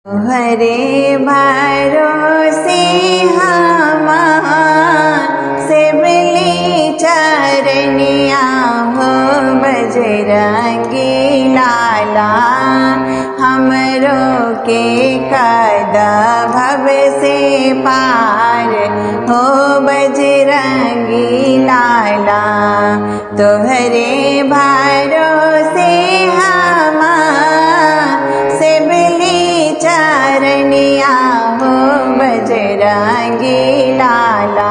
हरे भरोसे हमार सिबली चरनिया हो बजरंगी लाला। हमरो के कदा भव से पार हो बजरंगी लाला। तोहरे भरोसे चरनिया हो बजरंगी लाला।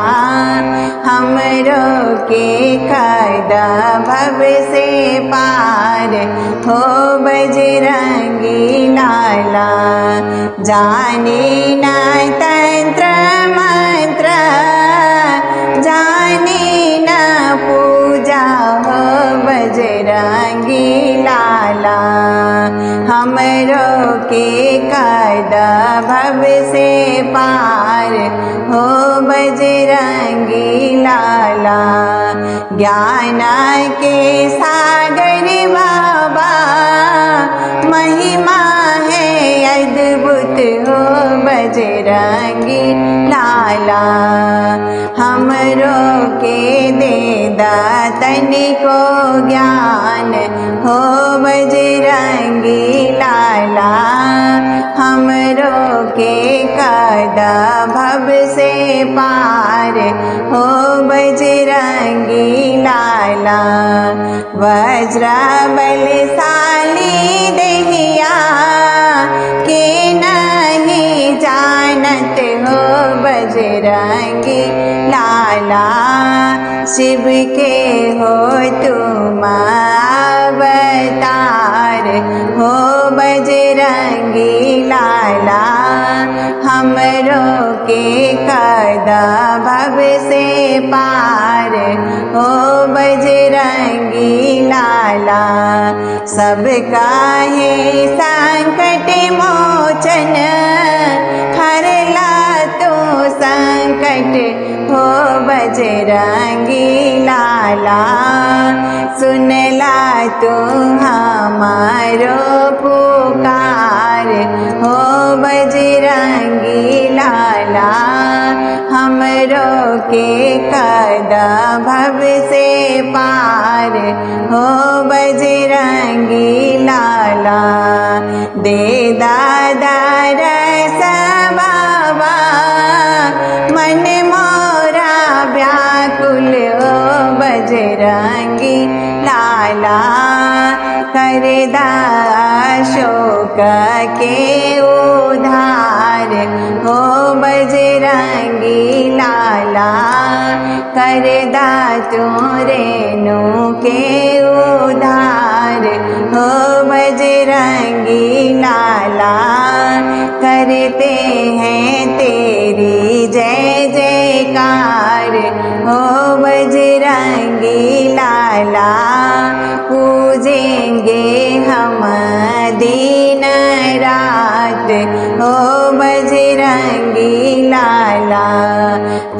हमरो के कदा भव से पार हो बजरंगी लाला। जाने न तंत्र मंत्र जाने न पूजा हो बजरंगी लाला। हमरो के कदा भव से पार हो बजरंगी लाला। ज्ञान के सागर बाबा महिमा है अद्भुत हो बजरंगी लाला। हमरो के देदा तनिको ज्ञान हो बजरंगी लाला। हमरो के कदा भव से पार हो बजरंगी लाला। वज्र बलशाली देहिया के नहीं जानत हो बजरंगी लाला। शिव के हो तुम अवतार हो बजरंगी लाला। हमरो के कदा भव से पार हो बजरंगी लाला। सब काहे संकट मोचन हरला तो संकट हो बजरंगी लाला। सुनला तो हमारो पुकार हो बजरंगी लाला। हमरो के कदा भव से पार हो बजरंगी लाला। दे दादा रस बाबा मन मोरा व्याकुल हो बजरंगी लाला। करदा शोक के उधार हो बजरंगी लाला। करदा रेणु के उधार हो बजरंगी लाला। करते हैं तेरी जय जयकार हो बजरंगी लाला। पूजेंगे हम दिन रात हो बजरंगी लाला।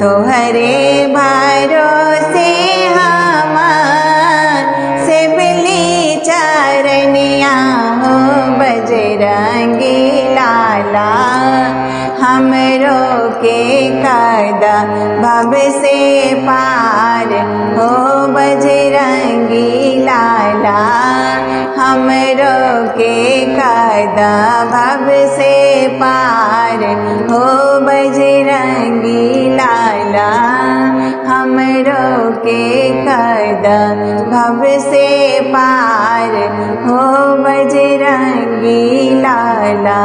तोहरे भरोसे हम सिबली चरनिया हो बजरंगी लाला। हमरो के कदा भव से पार हो बजरंगी लाला। हमरो के कदा भव से पार हो बजरंगी लाला। हमरो के कदा भव से पार हो बजरंगी लाला।